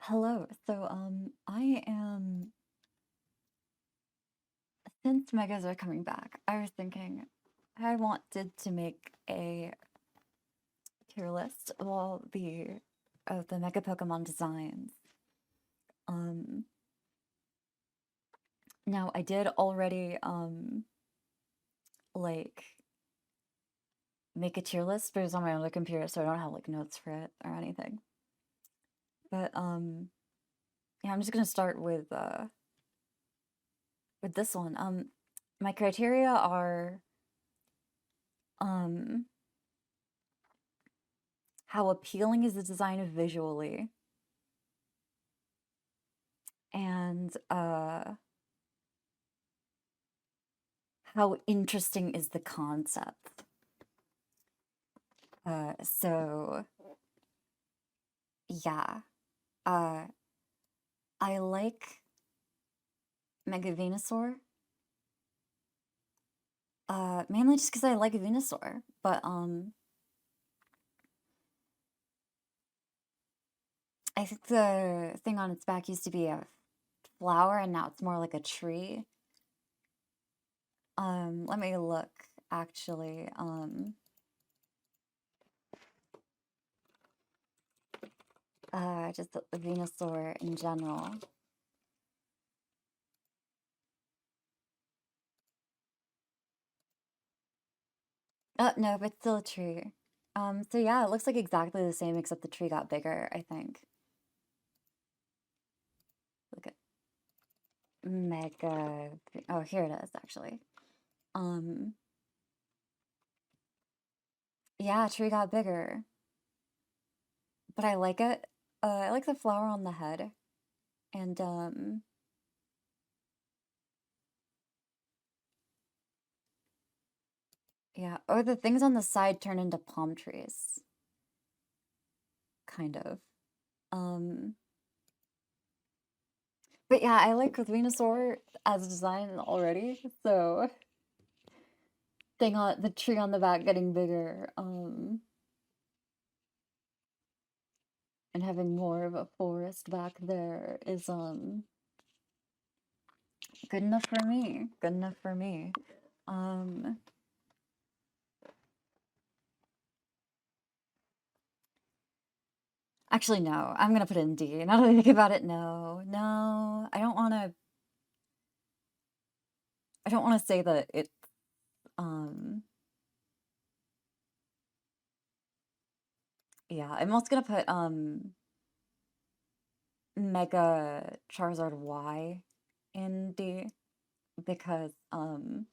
Hello. Since megas are coming back, I was thinking I wanted to make a tier list of all the mega Pokemon designs. Um, Now I did already like make a tier list, but it was on my other computer, so I don't have like notes for it or anything. But yeah, I'm just gonna start with this one. My criteria are um how appealing is the design visually, and how interesting is the concept. So yeah, uh, I like Mega Venusaur, mainly just because I like Venusaur, but I think the thing on its back used to be a flower, and now it's more like a tree. Let me look, actually. Just the Venusaur in general. No, but it's still a tree. So yeah, it looks like exactly the same except the tree got bigger, I think. Look at Mega. Oh, here it is, actually. Um, yeah, tree got bigger, but I like it. I like the flower on the head, and yeah. Oh, the things on the side turn into palm trees, kind of. Um, but yeah, I like Venusaur as a design already. So thing on the tree on the back getting bigger. And having more of a forest back there is good enough for me. Good enough for me. Um Actually no, I'm gonna put it in D. Now that I think about it, no. No, I don't wanna say that it's um yeah, I'm also gonna put Mega Charizard Y in D because for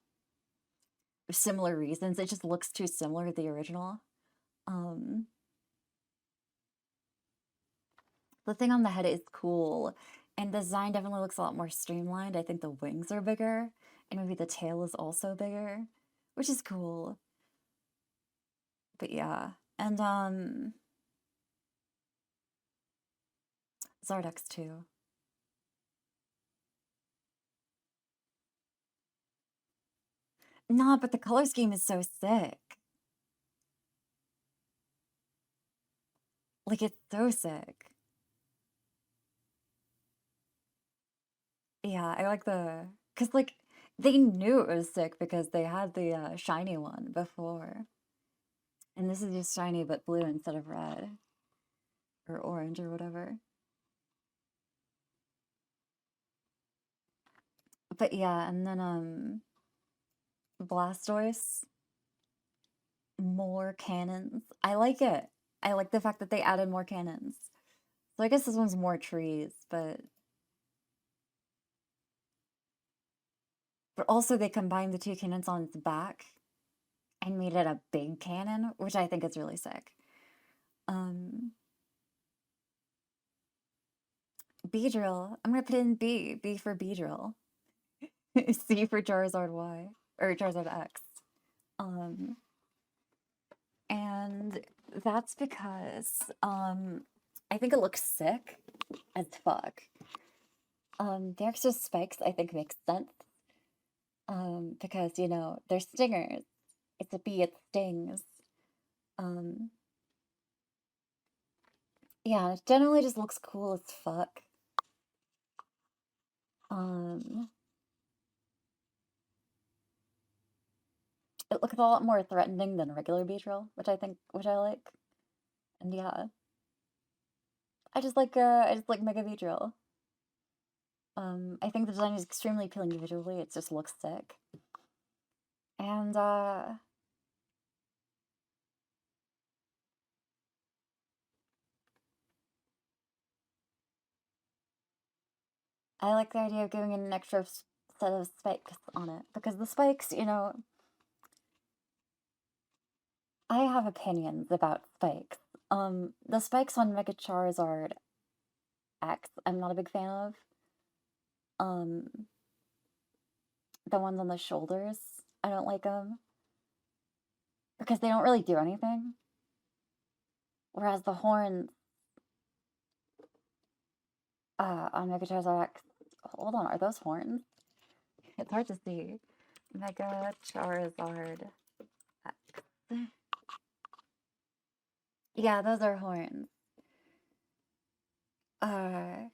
similar reasons. It just looks too similar to the original. Um The thing on the head is cool, and the design definitely looks a lot more streamlined. I think the wings are bigger, and maybe the tail is also bigger, which is cool. But yeah, and Zardex too. Nah, but the color scheme is so sick. Like, it's so sick. Yeah, I like cause like they knew it was sick because they had the shiny one before, and this is just shiny but blue instead of red or orange or whatever. But yeah, and then Blastoise, more cannons. I like it. I like the fact that they added more cannons. So I guess this one's more trees, but also they combined the two cannons on its back and made it a big cannon, which I think is really sick. Um, Beedrill. I'm gonna put in B. B for Beedrill. C for Charizard Y or Charizard X. Um, and that's because I think it looks sick as fuck. The extra spikes I think makes sense. Because they're stingers. It's a bee, it stings. Um, Yeah, it generally just looks cool as fuck. Um, it looks a lot more threatening than regular Beatrill, which I like. And yeah, I just like Mega Beatrill. I think the design is extremely appealing visually. It just looks sick. And I like the idea of giving it an extra set of spikes on it because the spikes, you know, I have opinions about spikes. The spikes on Mega Charizard X, I'm not a big fan of. Um, the ones on the shoulders, I don't like them because they don't really do anything. Whereas the horns on Mega Charizard X, hold on, are those horns? It's hard to see. Mega Charizard X. Yeah, those are horns. Uh,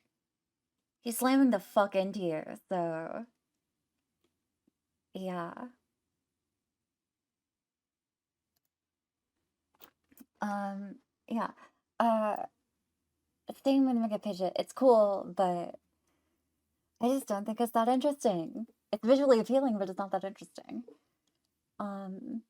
he's slamming the fuck into you, so yeah. Um, yeah. Uh, same with Mega Pidgeot. It's cool, but I just don't think it's that interesting. It's visually appealing, but it's not that interesting. Um,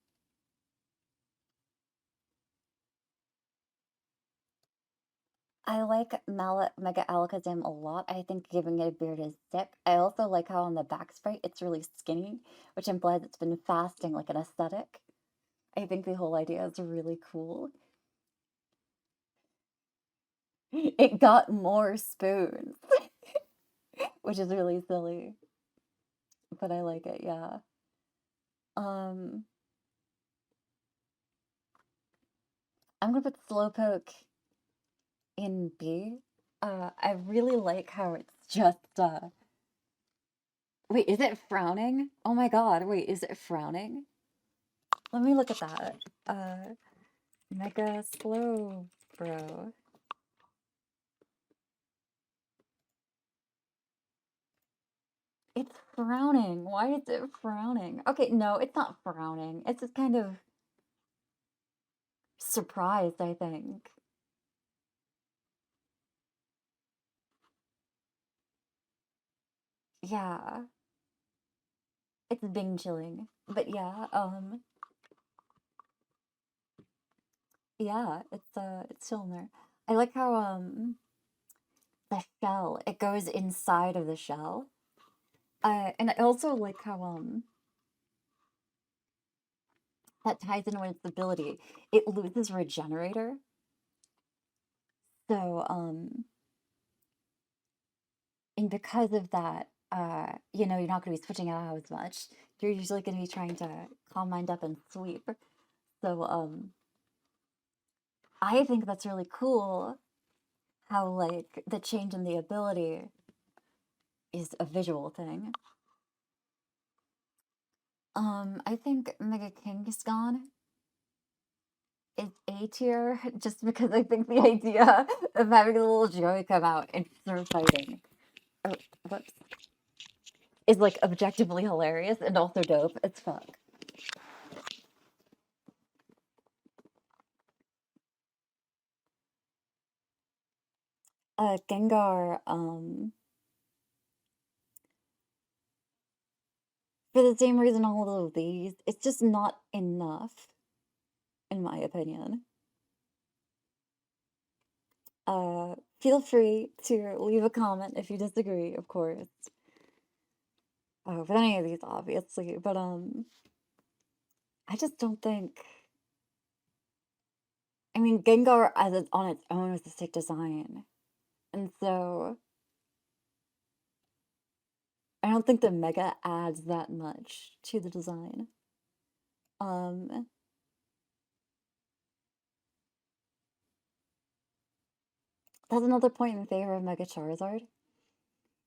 I like Mega Alakazam a lot. I think giving it a beard is sick. I also like how on the back sprite it's really skinny, which implies it's been fasting like an aesthetic. I think the whole idea is really cool. It got more spoons, which is really silly, but I like it, yeah. Um, I'm gonna put Slowpoke in B. I really like how it's just, wait, is it frowning? Oh my god, wait, is it frowning? Let me look at that. Mega Slow Bro. It's frowning. Why is it frowning? Okay, no, it's not frowning. It's just kind of surprised, I think. Yeah, it's Bing chilling. But yeah, yeah, it's still in there. I like how the shell, it goes inside of the shell. And I also like how that ties in with its ability. It loses regenerator. So and because of that, you know, you're not gonna be switching it out as much. You're usually gonna be trying to calm mind up and sweep. So I think that's really cool how like the change in the ability is a visual thing. I think Mega Kangaskhan is A tier just because I think the idea of having a little Joey come out and start fighting, oh, whoops, is like objectively hilarious and also dope as fuck. Gengar, for the same reason all of these, it's just not enough, in my opinion. Feel free to leave a comment if you disagree, of course. With any of these, obviously, but I just don't think. I mean, Gengar as on its own is a sick design, and so I don't think the Mega adds that much to the design. Um, that's another point in favor of Mega Charizard.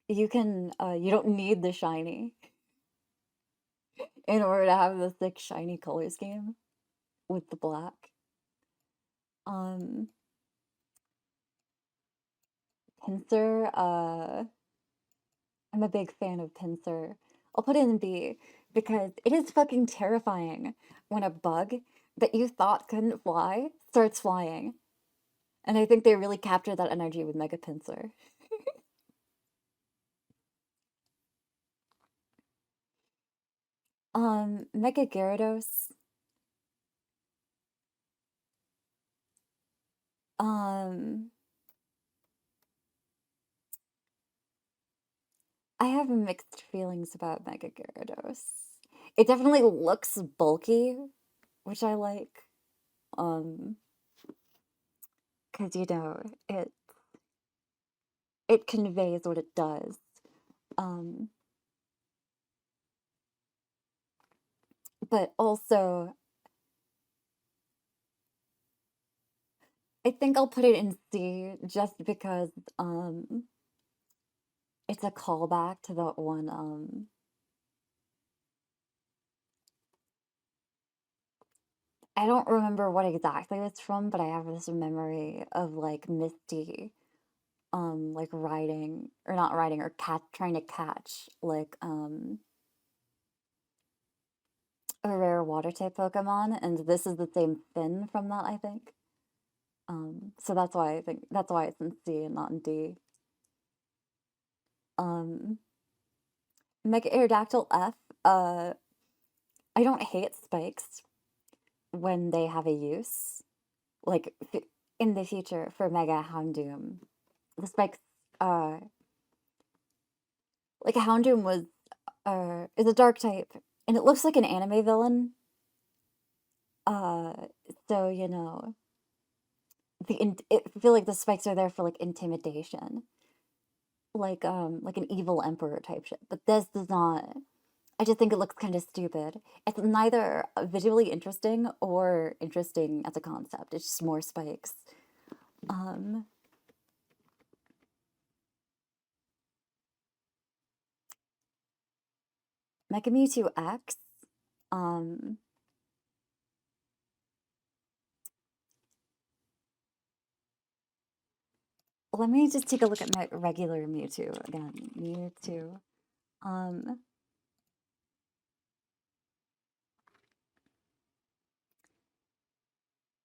You don't need the shiny in order to have the thick shiny color scheme with the black. Um, Pincer, I'm a big fan of Pincer. I'll put it in B because it is fucking terrifying when a bug that you thought couldn't fly starts flying. And I think they really captured that energy with Mega Pincer. Mega Gyarados. Um, I have mixed feelings about Mega Gyarados. It definitely looks bulky, which I like. Um, because it conveys what it does. Um, but also I think I'll put it in C just because it's a callback to that one I don't remember what exactly it's from, but I have this memory of like Misty like riding or not riding or cat trying to catch like a rare water type Pokemon, and this is the same Finn from that, I think. So that's why I think that's why it's in C and not in D. Um, Mega Aerodactyl F. I don't hate spikes when they have a use, like in the future for Mega Houndoom. The spikes, uh, like Houndoom was, is a dark type, and it looks like an anime villain. Uh, so I feel like the spikes are there for like intimidation, like an evil emperor type shit. But this does not. I just think it looks kind of stupid. It's neither visually interesting or interesting as a concept. It's just more spikes. Um, Mega Mewtwo X. Um, Let me just take a look at my regular Mewtwo again. Mewtwo. Um,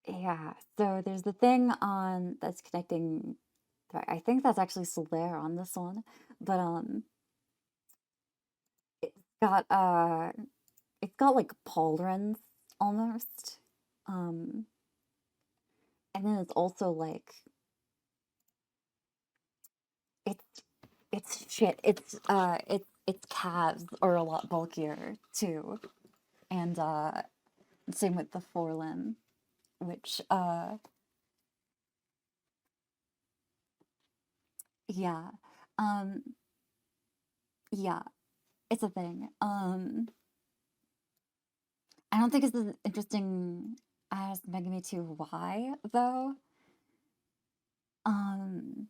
yeah. So there's the thing on that's connecting. I think that's actually Solaire on this one, but it's got uh, it's got like pauldrons almost. Um, and then it's also like it's it's shit. Its calves are a lot bulkier too, and same with the forelimb, which yeah, um yeah, it's a thing. I don't think it's as interesting as Megami 2 Y though. Um,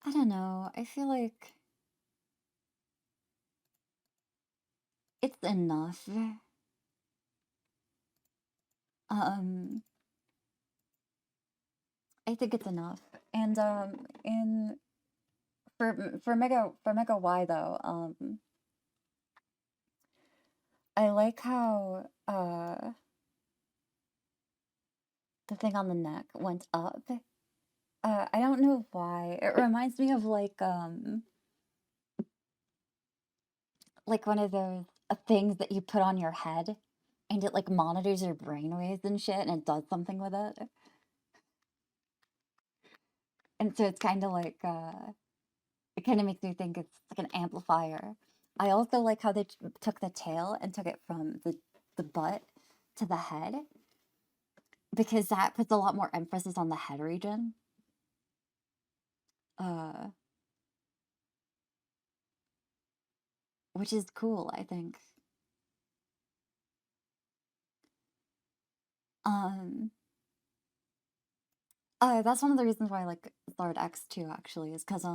I don't know. I feel like it's enough. Um, I think it's enough. And in for Mega Y though, I like how the thing on the neck went up. I don't know why. It reminds me of like one of those things that you put on your head and it like monitors your brainwaves and shit and it does something with it. And so it's kind of like it kind of makes me think it's like an amplifier. I also like how they took the tail and took it from the butt to the head because that puts a lot more emphasis on the head region. Uh, which is cool, I think. Um, that's one of the reasons why I like Lord X too, actually, is because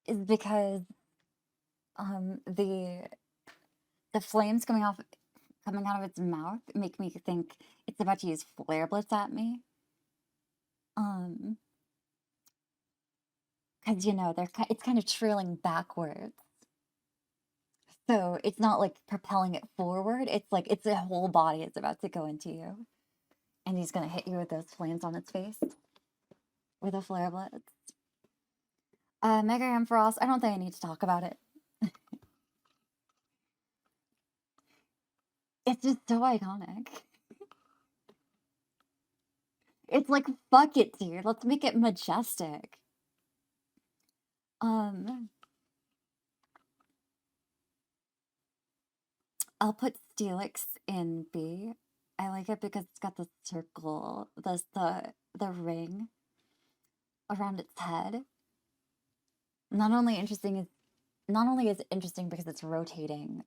is because the The flames coming out of its mouth make me think it's about to use flare blitz at me. Because you know it's kind of trailing backwards, so it's not like propelling it forward. It's like its whole body is about to go into you, and he's gonna hit you with those flames on its face with a flare blitz. Mega Ampharos, I don't think I need to talk about it. It's just so iconic. It's like, fuck it, dude. Let's make it majestic. I'll put Steelix in B. I like it because it's got the circle, the ring around its head. Not only is it interesting because it's rotating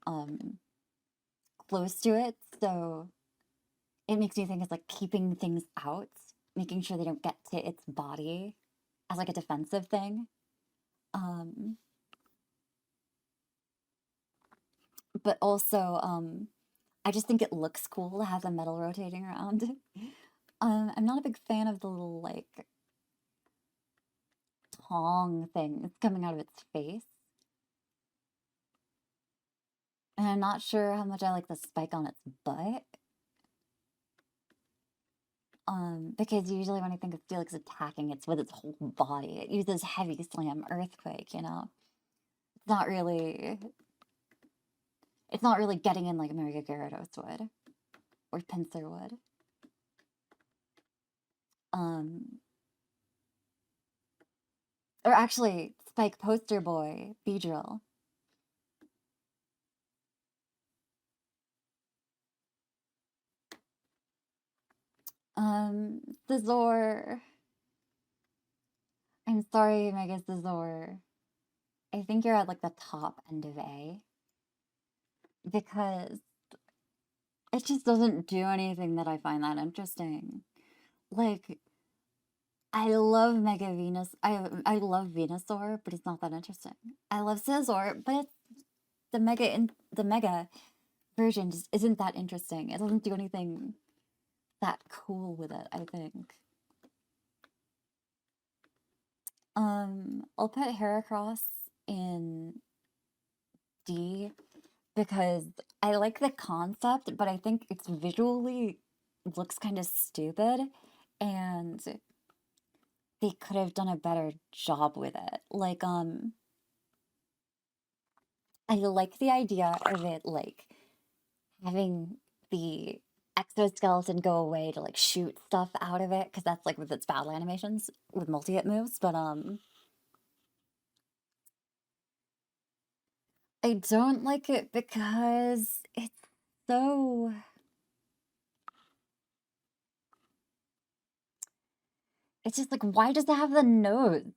close to it, so it makes me think it's like keeping things out, making sure they don't get to its body as like a defensive thing. But also, I just think it looks cool to have the metal rotating around. I'm not a big fan of the little like tong thing coming out of its face. And I'm not sure how much I like the spike on its butt. Because usually when I think of Steelix attacking, it's with its whole body. It uses heavy slam earthquake, you know? It's not really getting in like Mega Gyarados would. Or Pinsir would. Or actually, Spike Poster Boy, Beedrill. Scizor. I'm sorry, Mega Scizor. I think you're at like the top end of A. Because it just doesn't do anything that I find that interesting. Like, I love Mega Venus. I love Venusaur, but it's not that interesting. I love Scizor, but the Mega version just isn't that interesting. It doesn't do anything that cool with it, I think. I'll put Heracross in D because I like the concept, but I think it's visually looks kind of stupid, and they could have done a better job with it. Like, I like the idea of it, like, having the exoskeleton go away to, like, shoot stuff out of it, because that's, like, with its battle animations, with multi-hit moves, but, I don't like it because it's so... It's just like, why does it have the nose?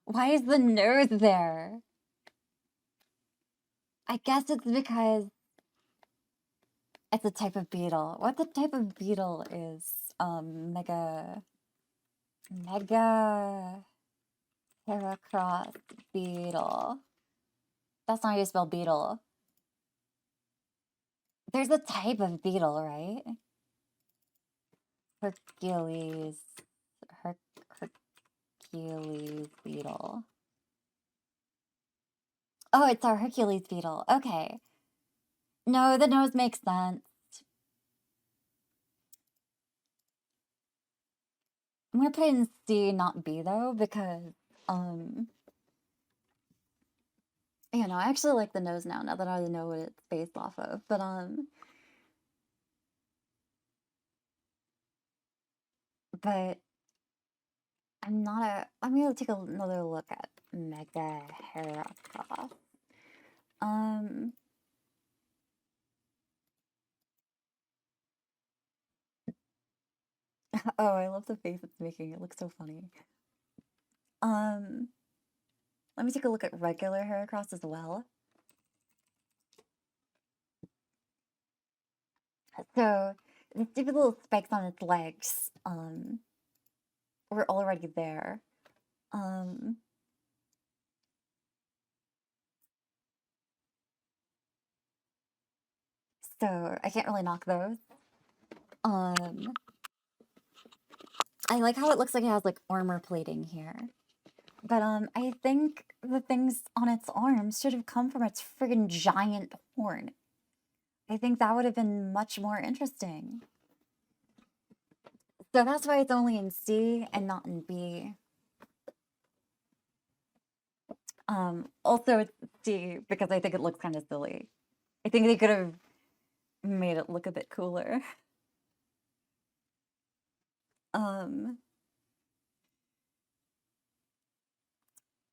Why is the nose there? I guess it's because it's a type of beetle. What the type of beetle is Mega Heracross beetle? That's not how you spell beetle. There's a type of beetle, right? Hercules beetle. Oh, it's our Hercules beetle. Okay. No, the nose makes sense. I'm gonna put it in C, not B though, because you know, I actually like the nose now that I know what it's based off of. But I'm not a I'm gonna take another look at Mega Heracross. Oh, I love the face it's making. It looks so funny. Let me take a look at regular Heracross as well. So the stupid little spikes on its legs, were already there. So I can't really knock those. Um, I like how it looks like it has like armor plating here. But I think the things on its arms should have come from its friggin' giant horn. I think that would have been much more interesting. So that's why it's only in C and not in B. Also it's D because I think it looks kind of silly. I think they could have made it look a bit cooler. Um,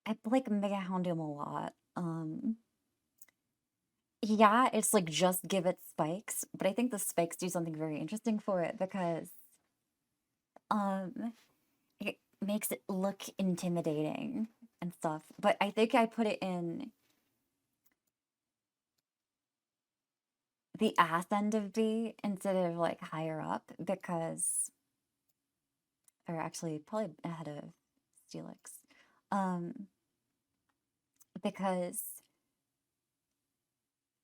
I like Mega Houndoom a lot. Yeah, it's like just give it spikes, but I think the spikes do something very interesting for it because um it makes it look intimidating and stuff. But I think I put it in the ass end of B instead of like higher up because, or actually probably ahead of Steelix. Um, because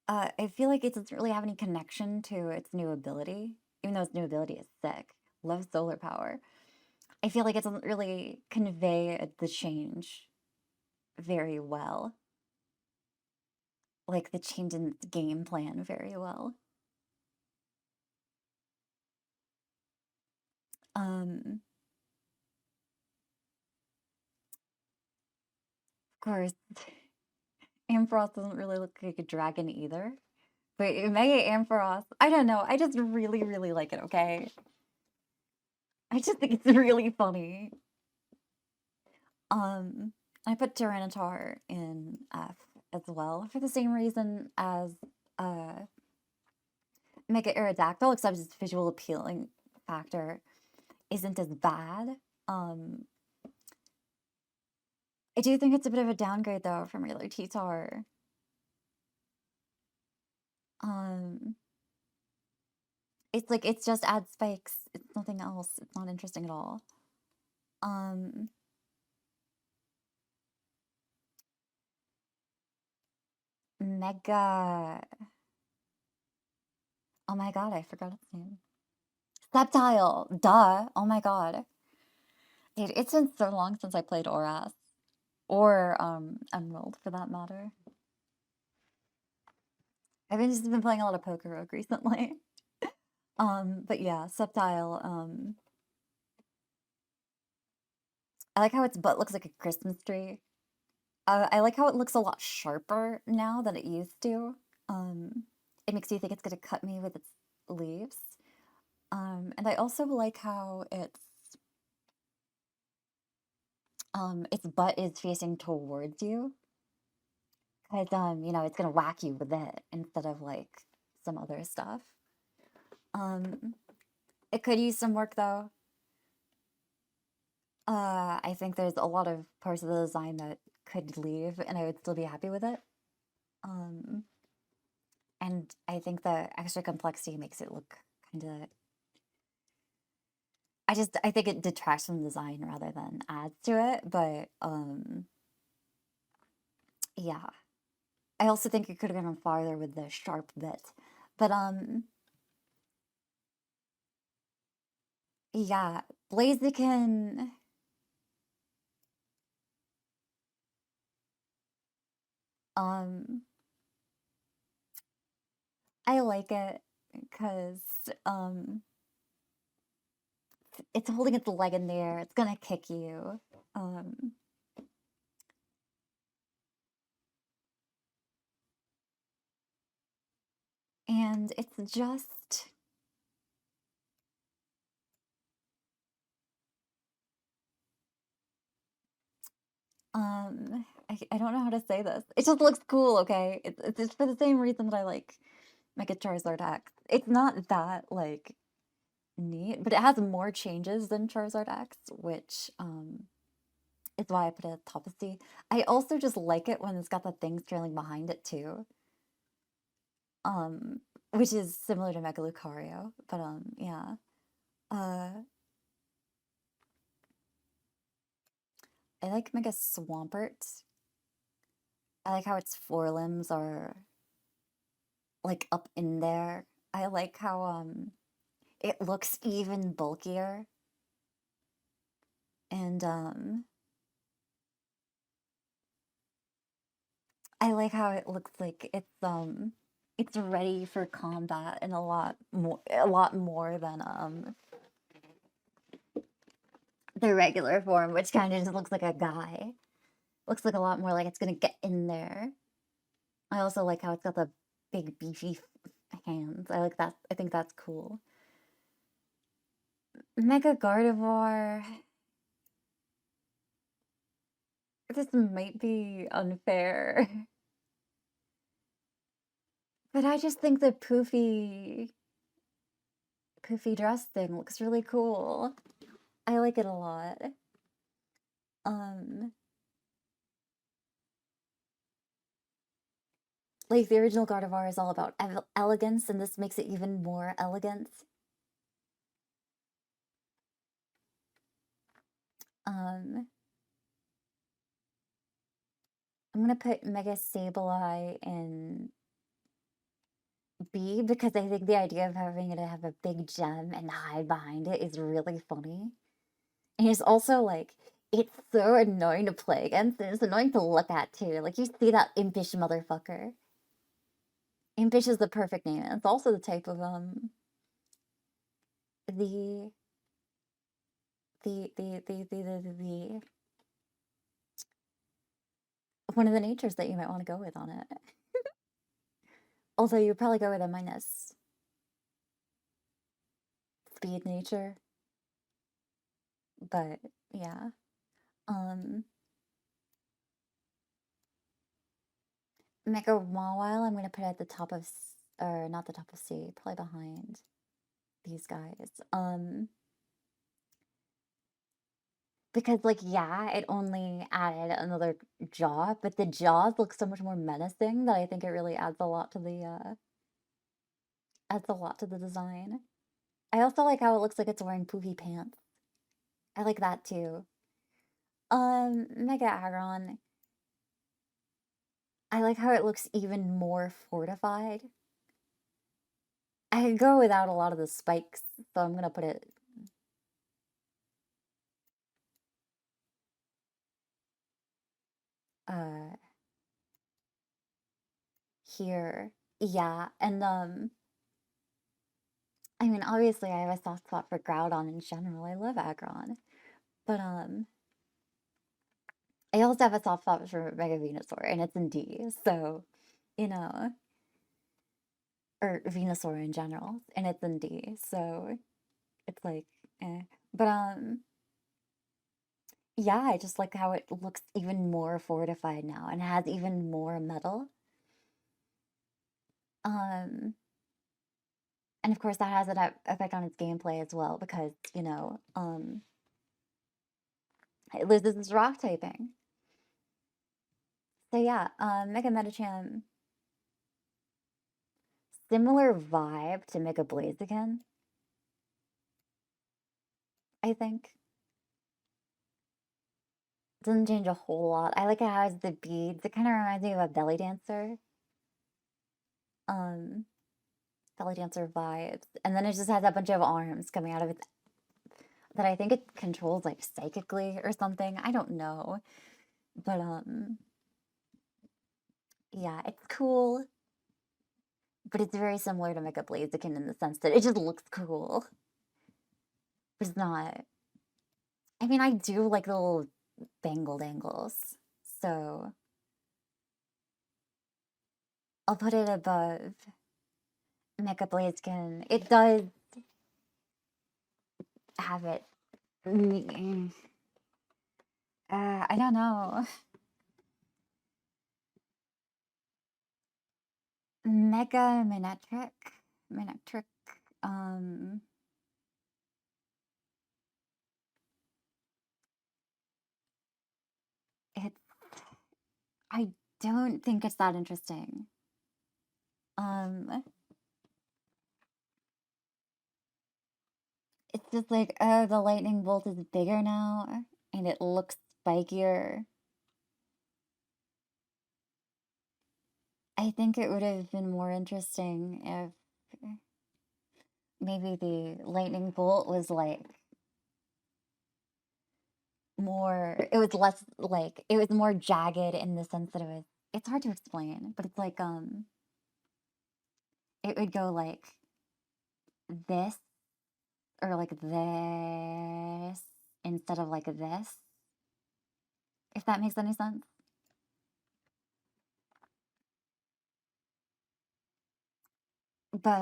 I feel like it doesn't really have any connection to its new ability, even though its new ability is sick. Love solar power. I feel like it doesn't really convey the change very well, like the change in its game plan very well. Of course, Ampharos doesn't really look like a dragon either. But Mega Ampharos, I don't know. I just really, really like it, okay? I just think it's really funny. Um, I put Tyranitar in F as well for the same reason as uh, Mega Aerodactyl, except its visual appealing factor isn't as bad. I do think it's a bit of a downgrade though from regular T-Tar. Um, it's like it's just add spikes. It's nothing else. It's not interesting at all. Um, Mega. Oh my god, I forgot its name. Sceptile. Duh. Oh my god. Dude, it's been so long since I played Oras. Or Emerald for that matter. I've just been playing a lot of Poker Rogue recently. But yeah, Sceptile. I like how its butt looks like a Christmas tree. I like how it looks a lot sharper now than it used to. It makes you think it's gonna cut me with its leaves. And I also like how its butt is facing towards you. Because you know, it's gonna whack you with it instead of like some other stuff. Um, it could use some work though. I think there's a lot of parts of the design that could leave and I would still be happy with it. Um, and I think the extra complexity makes it look kind of. I think it detracts from the design rather than adds to it. But yeah, I also think it could have gone farther with the sharp bit. But yeah, Blaziken. Um, I like it because it's holding its leg in there. It's gonna kick you. Um, and it's just I don't know how to say this. It just looks cool, okay? It's for the same reason that I like Mega Charizard X. It's not that like neat, but it has more changes than Charizard X, which is why I put it at top of C. I also just like it when it's got the things trailing behind it too. Um, which is similar to Mega Lucario, but yeah. Uh I like Mega Swampert. I like how its forelimbs are like up in there. I like how it looks even bulkier. And I like how it looks like it's ready for combat and a lot more than the regular form, which kind of just looks like a guy. Looks like a lot more like it's gonna get in there. I also like how it's got the big beefy hands. I like that. I think that's cool. Mega Gardevoir. This might be unfair, but I just think the poofy dress thing looks really cool. I like it a lot. Um, like the original Gardevoir is all about elegance, and this makes it even more elegant. Um, I'm gonna put Mega Sableye in B because I think the idea of having it have a big gem and hide behind it is really funny. And it's also like, it's so annoying to play against, and it's annoying to look at too. Like, you see that impish motherfucker. Impish is the perfect name. And it's also the type of, the, the, one of the natures that you might want to go with on it. Although you'd probably go with a minus speed nature. But, yeah. Mega Mawile, I'm gonna put at the top of, or not the top of C, probably behind these guys. Because, like, yeah, it only added another jaw, but the jaws look so much more menacing that I think it really adds a lot to the design. I also like how it looks like it's wearing poofy pants. I like that too. Mega Aggron. I like how it looks even more fortified. I could go without a lot of the spikes, so I'm gonna put it uh here. Yeah, and I mean, obviously I have a soft spot for Groudon in general. I love Aggron. But I also have a soft spot for Mega Venusaur, and it's in D, so you know, or Venusaur in general, and it's in D, so it's like, eh. But yeah, I just like how it looks even more fortified now and has even more metal. Um, and of course that has an effect on its gameplay as well because it loses its rock typing. So yeah, Mega Medicham, similar vibe to Mega Blaziken, I think. Doesn't change a whole lot. I like how it has the beads. It kind of reminds me of a belly dancer. Um, Belly dancer vibes. And then it just has a bunch of arms coming out of it that I think it controls like psychically or something. I don't know. But yeah, it's cool. But it's very similar to Mega Blaziken in the sense that it just looks cool. It's not. I mean, I do like the little bangle dangles. So I'll put it above Mega Blaziken. It does have it. I don't know. Mega Manectric, um, it's I don't think it's that interesting. Um, it's just like, oh, the lightning bolt is bigger now, and it looks spikier. I think it would have been more interesting if maybe the lightning bolt was like more, it was less like, it was more jagged in the sense that it's hard to explain, but it's like, it would go like this or like this instead of like this, if that makes any sense. But,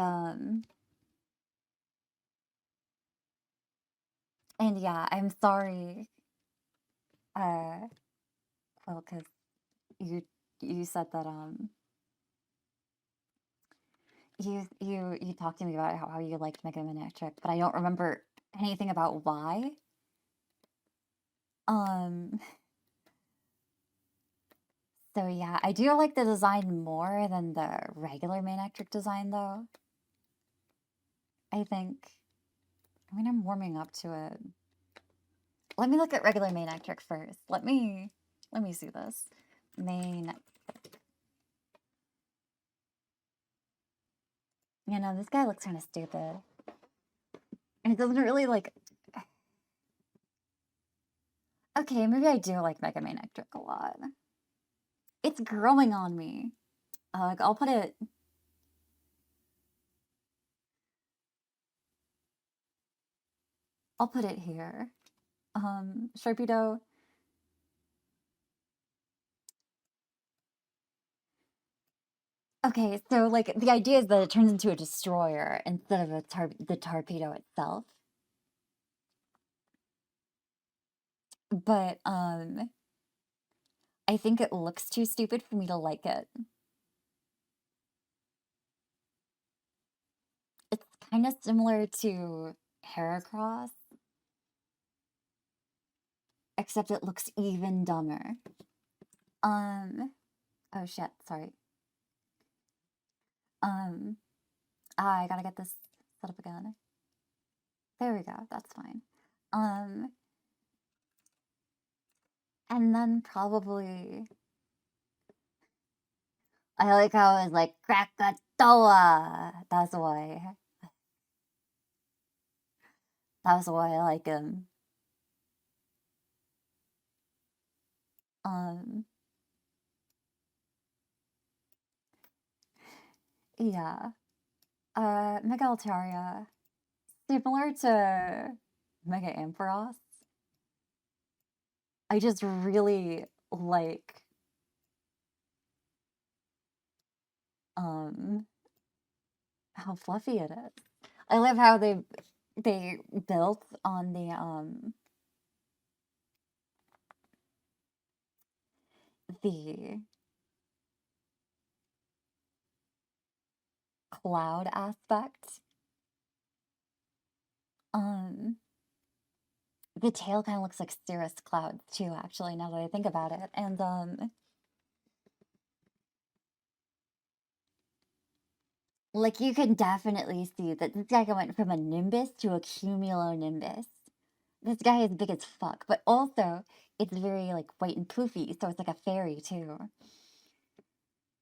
and yeah, I'm sorry, uh, well, because you, you said that, you talked to me about how you liked Mega Man Electric, but I don't remember anything about why. Um, so yeah, I do like the design more than the regular main electric design though. I think. I mean, I'm warming up to it. Let me look at regular main electric first. Let me see this. Main. You know, this guy looks kind of stupid. And it doesn't really like. Okay, maybe I do like Mega Man Electric a lot. It's growing on me. I'll put it. I'll put it here. Sharpedo. Okay, so like the idea is that it turns into a destroyer instead of the torpedo itself. But I think it looks too stupid for me to like it. It's kind of similar to Heracross, except it looks even dumber. Oh shit, sorry. I gotta get this set up again. There we go, that's fine. And then probably, I like how it's like Krakatoa. That's why I like him. Um, yeah. Mega Altaria, similar to Mega Ampharos. I just really like um how fluffy it is. I love how they built on the cloud aspect. Um the tail kind of looks like cirrus clouds too, actually, now that I think about it. And like you can definitely see that this guy went from a Nimbus to a cumulonimbus. This guy is big as fuck, but also it's very like white and poofy, so it's like a fairy too.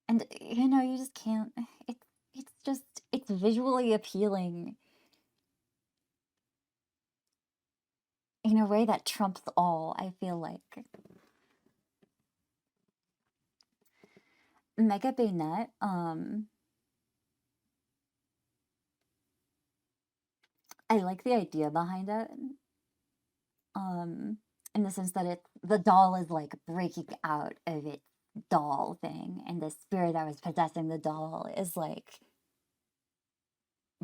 And you know, you just can't. It's just it's visually appealing in a way that trumps all. I feel like Mega Bayonet. I like the idea behind it. Um, in the sense that the doll is like breaking out of its doll thing, and the spirit that was possessing the doll is like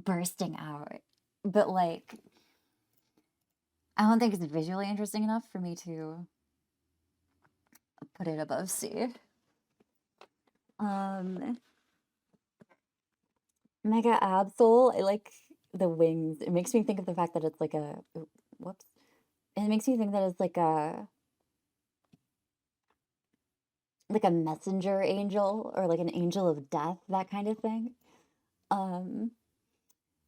bursting out. But like, I don't think it's visually interesting enough for me to put it above C. Mega Absol, I like the wings. It makes me think of the fact that it's like a whoops. It makes me think that it's like a messenger angel or like an angel of death, that kind of thing. Um,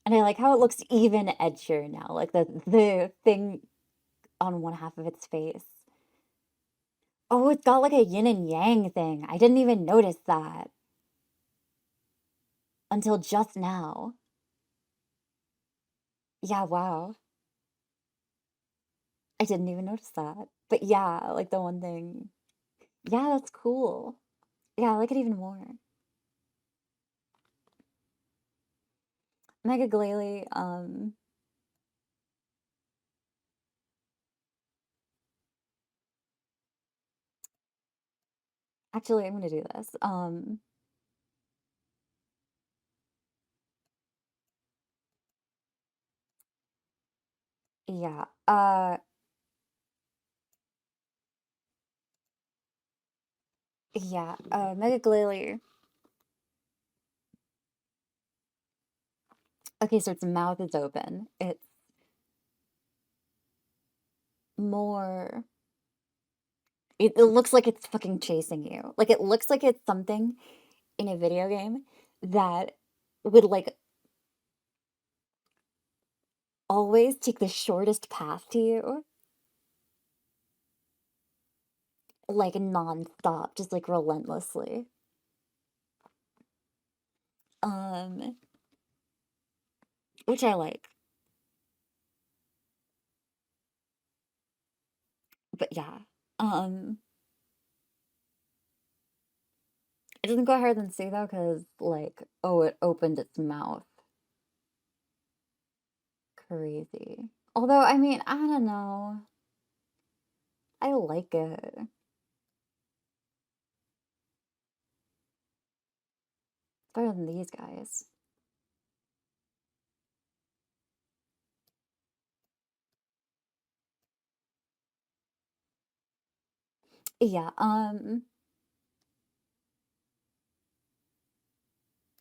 and I like how it looks even edgier now, like the thing on one half of its face. Oh, it's got like a yin and yang thing. I didn't even notice that. until just now. Yeah, wow. I didn't even notice that. But yeah, like the one thing. Yeah, that's cool. Yeah, I like it even more. Mega Glalie, actually I'm gonna do this. Yeah. Yeah, Mega Glalie. Okay, so its mouth is open. It's more it looks like it's fucking chasing you. Like it looks like it's something in a video game that would like always take the shortest path to you, like nonstop, just like relentlessly. Um, which I like. But yeah. Um, it doesn't go higher than C though, because like, oh, it opened its mouth. Crazy. Although, I mean, I don't know. I like it. It's better than these guys. Yeah,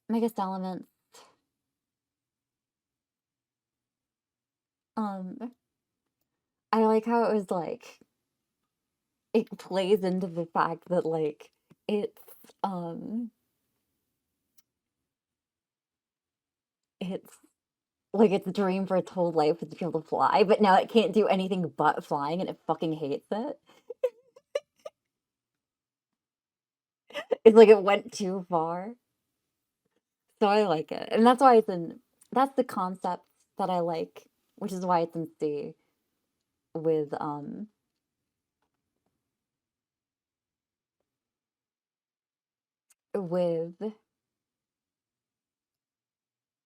Mega Salamence. Um, I like how it was like it plays into the fact that like it's um it's like its dream for its whole life was to be able to fly, but now it can't do anything but flying and it fucking hates it. It's like it went too far. So I like it. And that's why it's in that's the concept that I like, which is why it's in C with with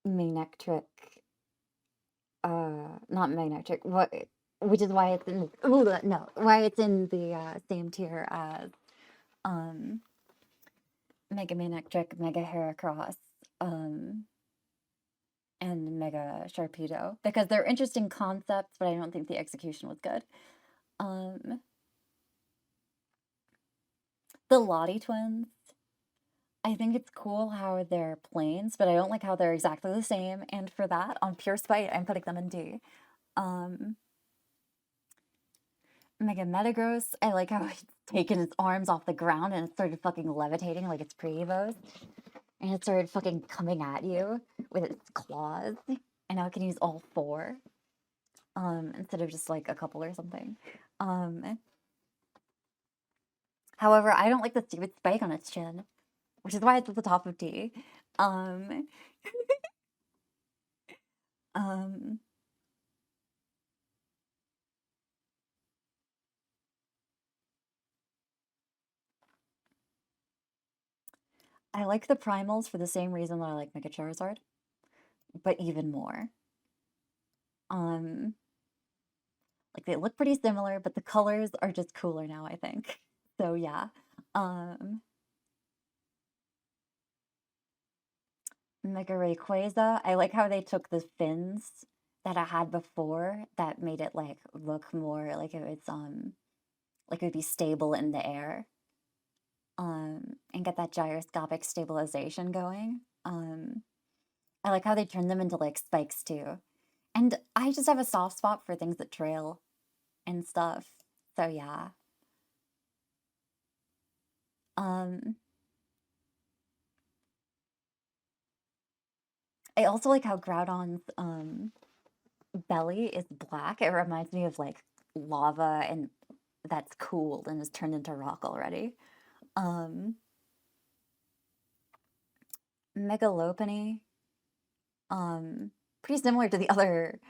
Magnetric not Magnetric, what which is why it's in no, why it's in the same tier as um Mega Manectric, Mega Heracross, and Mega Sharpedo because they're interesting concepts, but I don't think the execution was good. Um, the Lottie twins, I think it's cool how they're planes, but I don't like how they're exactly the same. And for that, on pure spite, I'm putting them in D. Um, Mega Metagross, I like how it's taken its arms off the ground and it started fucking levitating like it's pre-evos. And it started fucking coming at you with its claws. And now it can use all four. Instead of just like a couple or something. Um, however, I don't like the stupid spike on its chin, which is why it's at the top of D. Um, um, I like the primals for the same reason that I like Mega Charizard, but even more. Um, like they look pretty similar, but the colors are just cooler now, I think. So yeah. Um, Mega Rayquaza, I like how they took the fins that I had before that made it like look more like it's like it would be stable in the air. And get that gyroscopic stabilization going. I like how they turn them into like spikes too. And I just have a soft spot for things that trail and stuff. So yeah. Um, I also like how Groudon's belly is black. It reminds me of like lava and that's cooled and is turned into rock already. Um, megalopony. Pretty similar to the other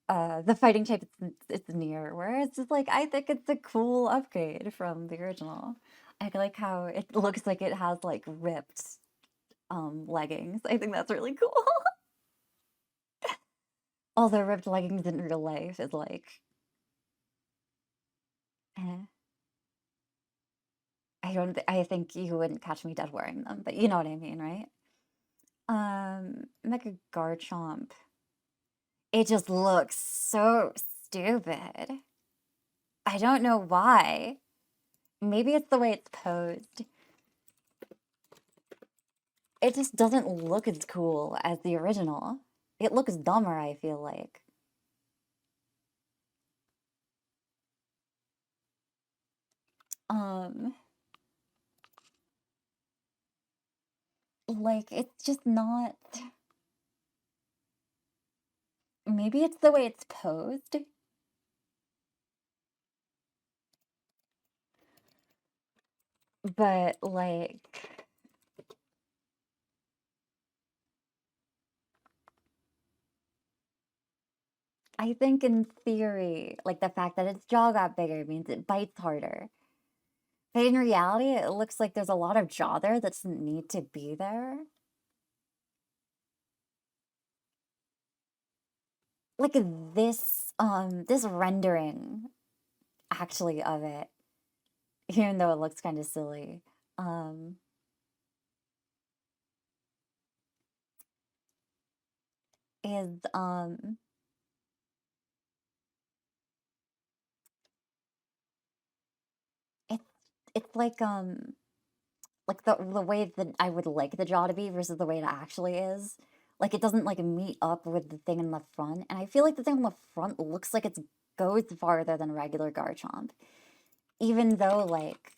the fighting type it's near, where it's just like I think it's a cool upgrade from the original. I like how it looks like it has like ripped leggings. I think that's really cool. Although ripped leggings in real life is like eh. I think you wouldn't catch me dead wearing them, but you know what I mean, right? Mecha Garchomp. It just looks so stupid. I don't know why. Maybe it's the way it's posed. It just doesn't look as cool as the original. It looks dumber, I feel like. Um, like it's just not. Maybe it's the way it's posed. But like I think in theory, like the fact that its jaw got bigger means it bites harder. But in reality, it looks like there's a lot of jaw there that doesn't need to be there. Like this rendering actually of it, even though it looks kind of silly, um, is it's like the way that I would like the jaw to be versus the way it actually is. Like it doesn't like meet up with the thing in the front, and I feel like the thing on the front looks like it goes farther than regular Garchomp, even though like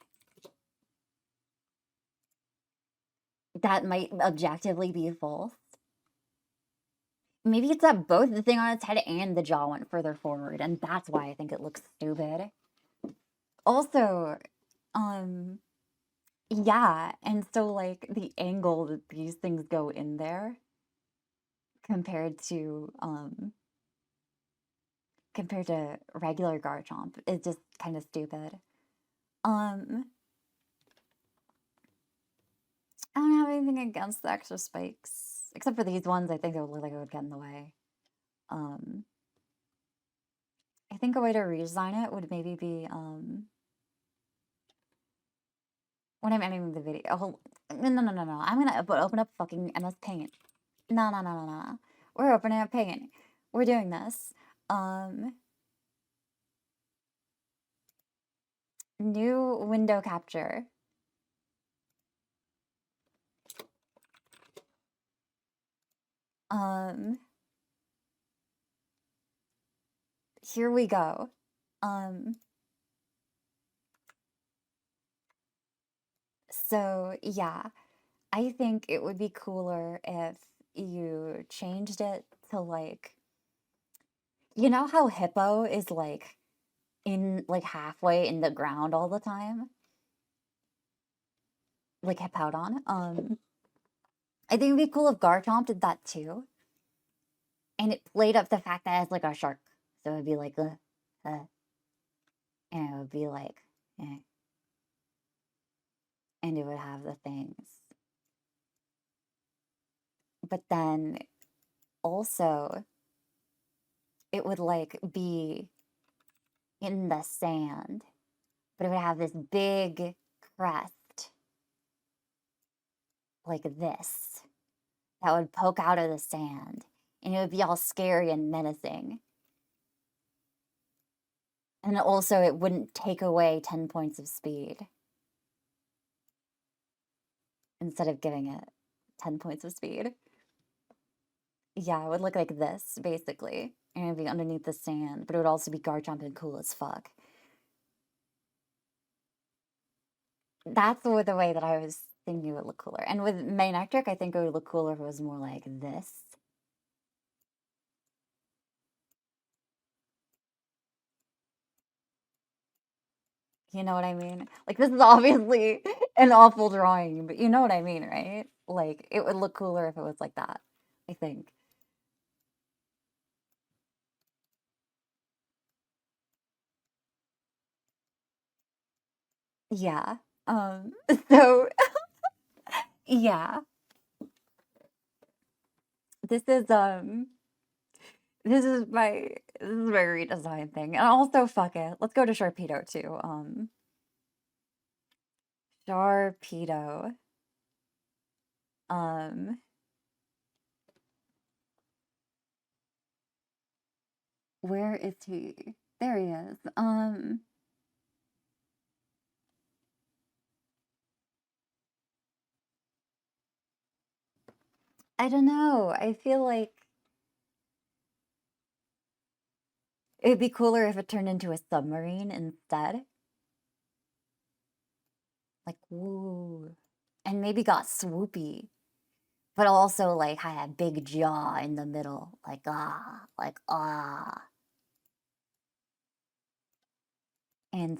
that might objectively be false. Maybe it's that both the thing on its head and the jaw went further forward, and that's why I think it looks stupid. Also, um, yeah, and so like the angle that these things go in there compared to regular Garchomp is just kind of stupid. Um, I don't have anything against the extra spikes, except for these ones. I think it would look like it would get in the way. Um, I think a way to redesign it would maybe be when I'm editing the video. Oh, no. I'm gonna open up fucking MS Paint. No. We're opening up Paint. We're doing this. New window capture. Here we go. So yeah, I think it would be cooler if you changed it to like, you know how Hippo is like in like halfway in the ground all the time? Like Hippowdon. I think it'd be cool if Garchomp did that too. And it played up the fact that it's like a shark. So it'd be like, and it would be like, eh. And it would have the things. But then also, it would like be in the sand, but it would have this big crest like this that would poke out of the sand, and it would be all scary and menacing. And also, it wouldn't take away 10 points of speed instead of giving it 10 points of speed. Yeah, it would look like this, basically. And it would be underneath the sand, but it would also be Garchomp and cool as fuck. That's the way that I was thinking it would look cooler. And with Manectric, I think it would look cooler if it was more like this. You know what I mean? Like, this is obviously an awful drawing, but you know what I mean, right? Like, it would look cooler if it was like that, I think. Yeah. So yeah, this is um this is my redesign thing. And also fuck it. Let's go to Sharpedo too. Sharpedo. Um where is he? There he is. I don't know. I feel like it'd be cooler if it turned into a submarine instead. Like, woo. And maybe got swoopy, but also like had a big jaw in the middle. Like ah. And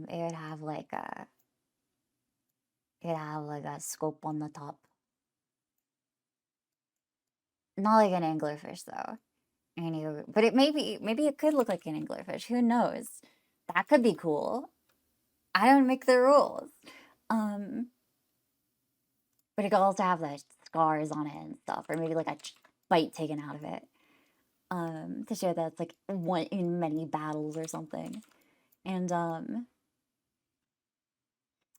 it would have like a scope on the top. Not like an anglerfish though. But it maybe it could look like an anglerfish. Who knows? That could be cool. I don't make the rules. Um, but it could also have like scars on it and stuff, or maybe like a bite taken out of it. To show that it's like one in many battles or something. And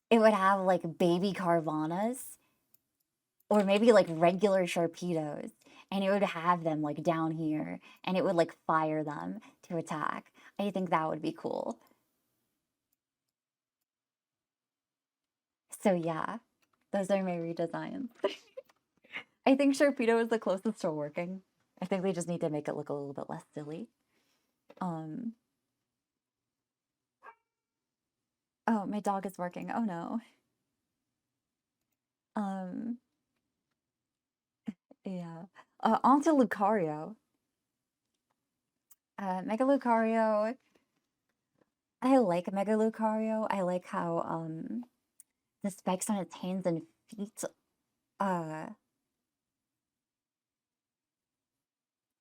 it would have like baby Carvanas or maybe like regular Sharpedos, and it would have them like down here, and it would like fire them to attack. I think that would be cool. So yeah, those are my redesigns. I think Sharpedo is the closest to working. I think they just need to make it look a little bit less silly. Um, oh, my dog is working. Oh no. Um, yeah. On to Lucario. Mega Lucario. I like Mega Lucario. I like how the spikes on its hands and feet uh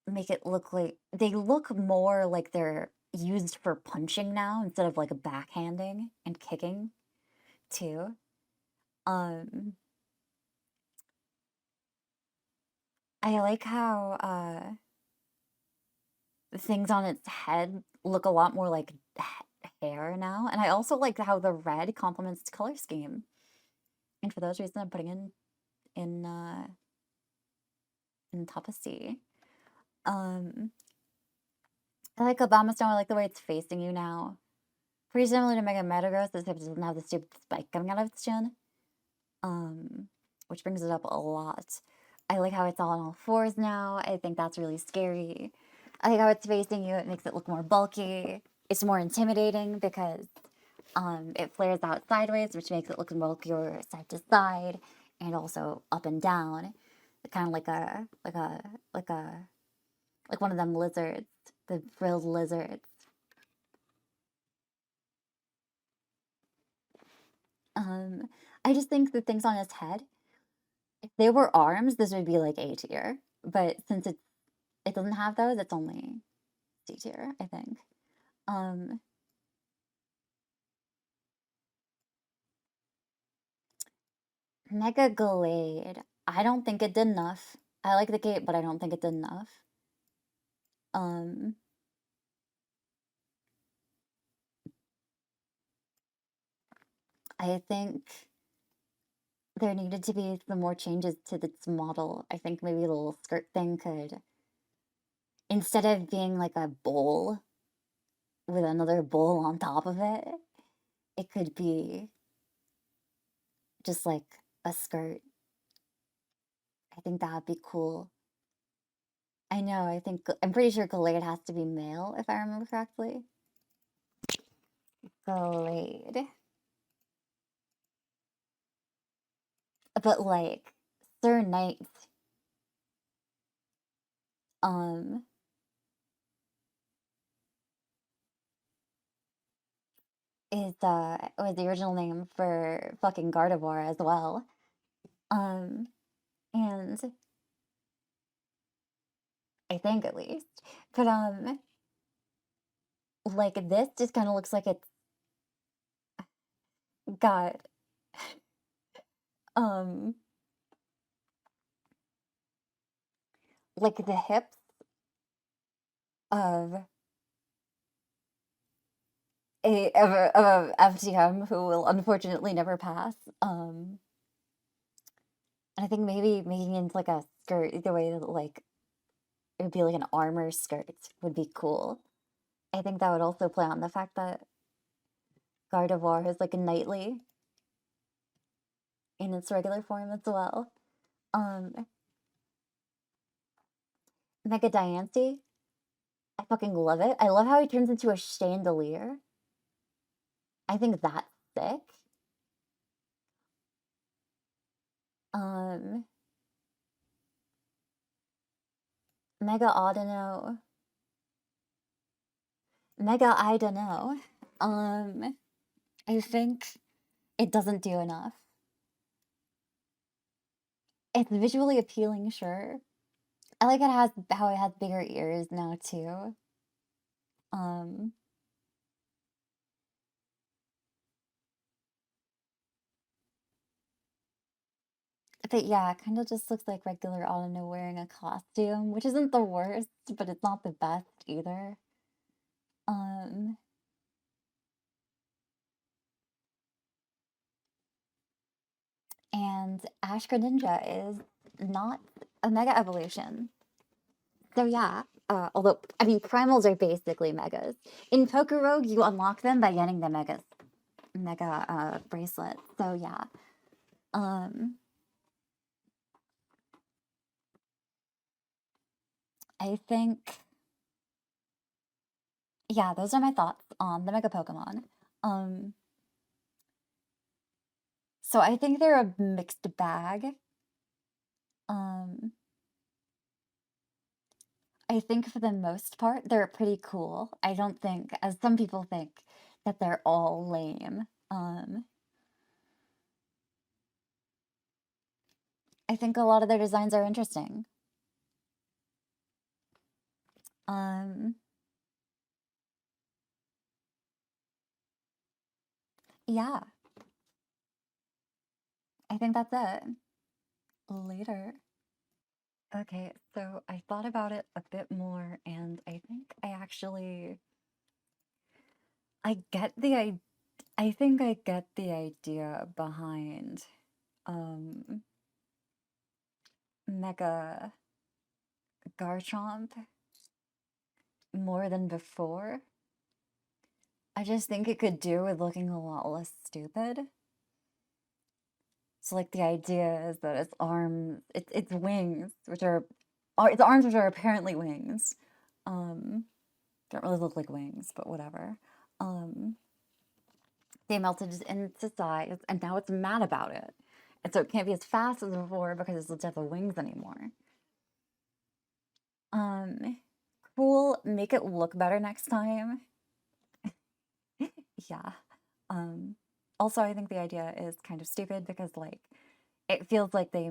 make it look like they look more like they're used for punching now instead of like backhanding and kicking too. Um I like how the things on its head look a lot more like hair now, and I also like how the red complements its color scheme. And for those reasons, I'm putting in uh in top of C. Um, I like Obama Stone. I like the way it's facing you now. Pretty similar to Mega Metagross, except it doesn't have the stupid spike coming out of its chin. Which brings it up a lot. I like how it's all on all fours now. I think that's really scary. I like how it's facing you. It makes it look more bulky. It's more intimidating because it flares out sideways, which makes it look bulkier side to side and also up and down. Kind of like a like one of them lizards, the frilled lizards. Um, I just think the things on his head, if they were arms, this would be like A tier. But since it doesn't have those, it's only C tier, I think. Um, Mega Glade. I don't think it did enough. I like the cape, but I don't think it did enough. Um, I think there needed to be some more changes to this model. I think maybe the little skirt thing could, instead of being like a bowl with another bowl on top of it, it could be just like a skirt. I think that would be cool. I know, I'm pretty sure Glade has to be male, if I remember correctly. Glade. But like, Sir Knight, um, was the original name for fucking Gardevoir as well. Um, And I think at least. But like this just kind of looks like it's got um like the hips of a FTM who will unfortunately never pass. And I think maybe making it into like a skirt the way that like it would be like an armor skirt would be cool. I think that would also play on the fact that Gardevoir is like a knightly in its regular form as well. Um, Mega Diancie, I fucking love it. I love how he turns into a chandelier. I think that's sick. Um, Mega Audino. Mega I don't know. I think it doesn't do enough. It's visually appealing, sure. I like how it has bigger ears now too. Um, but yeah, it kind of just looks like regular Audino wearing a costume, which isn't the worst, but it's not the best either. Um, and Ash Greninja is not a Mega Evolution. So yeah, although, I mean, primals are basically megas. In Pokerogue, you unlock them by getting the mega bracelet. So yeah. I think, yeah, those are my thoughts on the Mega Pokemon. Um, so I think they're a mixed bag. Um, I think for the most part, they're pretty cool. I don't think, as some people think, that they're all lame. I think a lot of their designs are interesting. Um, yeah, I think that's it. Later. Okay, so I thought about it a bit more, and I think I get I think I get the idea behind um Mega Garchomp more than before. I just think it could do with looking a lot less stupid. So like the idea is that its wings, which are its arms, which are apparently wings, um, don't really look like wings, but whatever. Um, they melted into size, and now it's mad about it, and so it can't be as fast as before because it doesn't have the wings anymore. Um, cool. Make it look better next time. Yeah. Um, also, I think the idea is kind of stupid because like it feels like they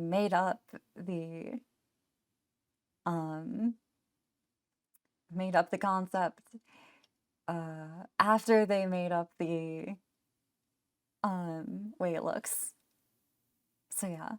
um made up the concept after they made up the way it looks. So yeah.